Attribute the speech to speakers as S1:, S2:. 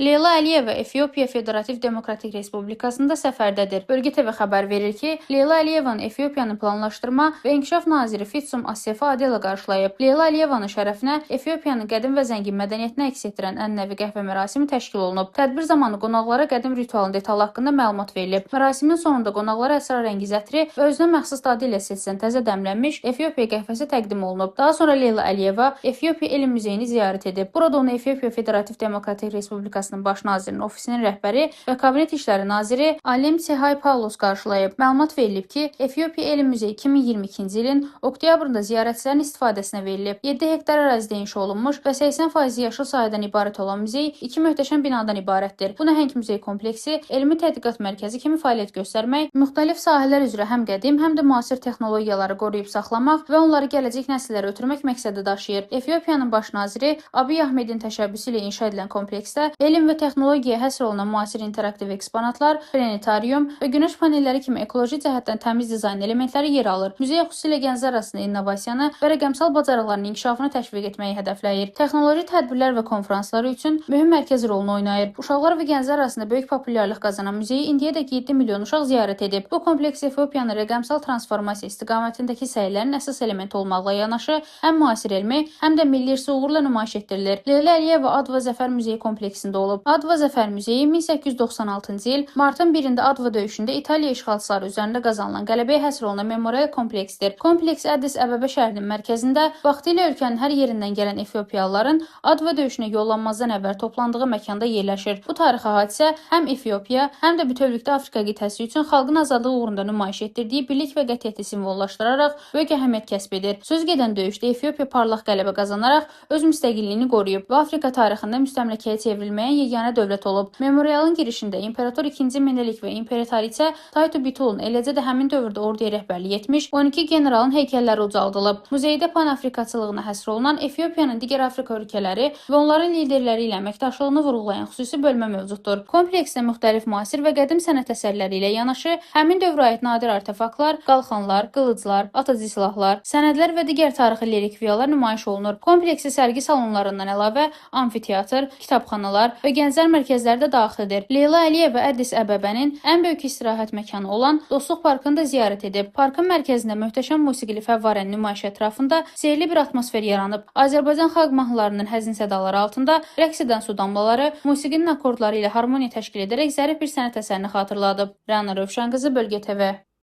S1: Leyla Əliyeva Efiopiya Federativ Demokratik Respublikasında səfərdədir. Bölgə TV xəbər verir ki, Leyla Əliyevanı Efiopiyanın planlaşdırma və inkişaf naziri Fitsum Assefa Adela qarşılayıb. Leyla Əliyevanın şərəfinə Efiopiyanın qədim və zəngin mədəniyyətini əks etdirən ənənəvi qəhvə mərasimi təşkil olunub. Tədbir zamanı qonaqlara qədim ritualın detal haqqında məlumat verilib. Mərasimin sonunda qonaqlara əsrarəngiz ətri və özünə məxsus dadı ilə seçilən təzə dəmlənmiş Efiopiya qəhvəsi təqdim olunub. Daha sonra Leyla Əliyeva Efiopiya Elm Muzeyini ziyarət edib. Burada onu Efiopiya Federativ Demokratik Respublikasının baş nazirinin ofisinin rəhbəri və kabinet işləri naziri Alem Tsehai Paulos qarşılayıb. Məlumat verilib ki, Efiopiya Elm Muzeyi 2022-ci ilin oktyabrında ziyarətçilərin istifadəsinə verilib. 7 hektar ərazidə inşa olunmuş və 80% yaşıl sahədən ibarət olan muzey iki möhtəşəm binadan ibarətdir. Bu nəhəng muzey kompleksi elmi tədqiqat mərkəzi kimi fəaliyyət göstərmək, müxtəlif sahələr üzrə həm qədim, həm də müasir texnologiyaları qoruyub saxlamaq və onları gələcək nəsillərə ötürmək məqsədi daşıyır. Efiopiyanın baş naziri Abiy Ahmedin təşəbbüsü ilə inşa edilən kompleksdə elm və texnologiyaya həsr olunan müasir interaktiv eksponatlar, planetarium və günəş panelləri kimi ekoloji cəhətdən təmiz dizayn elementləri yer alır. Muzey xüsusilə gənclər arasında innovasiyanı və rəqəmsal bacarıqların inkişafını təşviq etməyi hədəfləyir. Texnoloji tədbirlər və konfranslar üçün mühüm mərkəz rolunu oynayır. Uşaqlar və gənclər arasında böyük populyarlıq qazanan muzeyi indiyədək 7 milyon uşaq ziyarət edib. Bu kompleks Efiopiyanın rəqəmsal transformasiya istiqamətindəki səylərin əsas elementi olmaqla yanaşı, həm müasir elmi, həm də milli irsi uğurla nümayiş etdirilir. Leyla Əliyeva Adva Zəfər Muzeyi kompleksində olub. Adva Zəfər Muzeyi 1896-cı il martın 1-də Adva döyüşündə İtaliya işğalçıları üzərində qazanılan qələbəyə həsr olunan memorial kompleksdir. Kompleks Addis Əbəbə şəhərinin mərkəzində vaxtilə ölkənin hər yerindən gələn Efiopiyalıların Adva döyüşünə yollanmazdan əvvəl toplandığı məkanda yerləşir. Bu tarixi hadisə həm Efiopiya, həm də bütövlükdə Afrika qitəsi üçün xalqın azadlığı uğrunda nümayiş etdirdiyi birlik və qətiyyəti simvollaşdıraraq böyük əhəmiyyət kəsb edir. Söz gedən döyüşdə Efiopiya parlaq qələbə qazanaraq öz müstəqilliyini qoruyub və Afrika tarixində müstəmləkəyə çevrilməyən yeganə dövlət olub. Memorialın girişində İmperator 2-ci Menelik və İmperatoriça Taytu Bitulun, eləcə də həmin dövrdə orduya rəhbərlik etmiş 12 generalın heykəlləri ucaldılıb. Muzeydə pan-afrikaçılığına həsr olunan Efiopiyanın digər Afrika ölkələri və onların liderləri ilə əməkdaşlığını vurğulayan xüsusi bölmə mövcuddur. Kompleksdə müxtəlif müasir və qədim sənət əsərləri ilə yanaşı, həmin dövrə aid nadir artefaktlar, qalxanlar, qılıclar, atıcı silahlar, sənədlər və digər tarixi relikviyalar nümayiş olunur. Kompleksi sərgi salonlarından əlavə amfiteatr, kitabxanalar və gənclər mərkəzləri də daxildir. Leyla Əliyeva Addis Əbəbənin ən böyük istirahət məkanı olan Dostluq Parkını da ziyarət edib. Parkın mərkəzində möhtəşəm musiqili fəvvarənin nümayişi ətrafında sehirli bir atmosfer yaranıb. Azərbaycan xalq mahnılarının həzin sədaları altında rəqs edən su damlaları musiqinin akordları ilə harmoniya təşkil edərək zərif bir sənət əsərini xatırladıb. Rəna Rövşən qızı, Bölgə TV.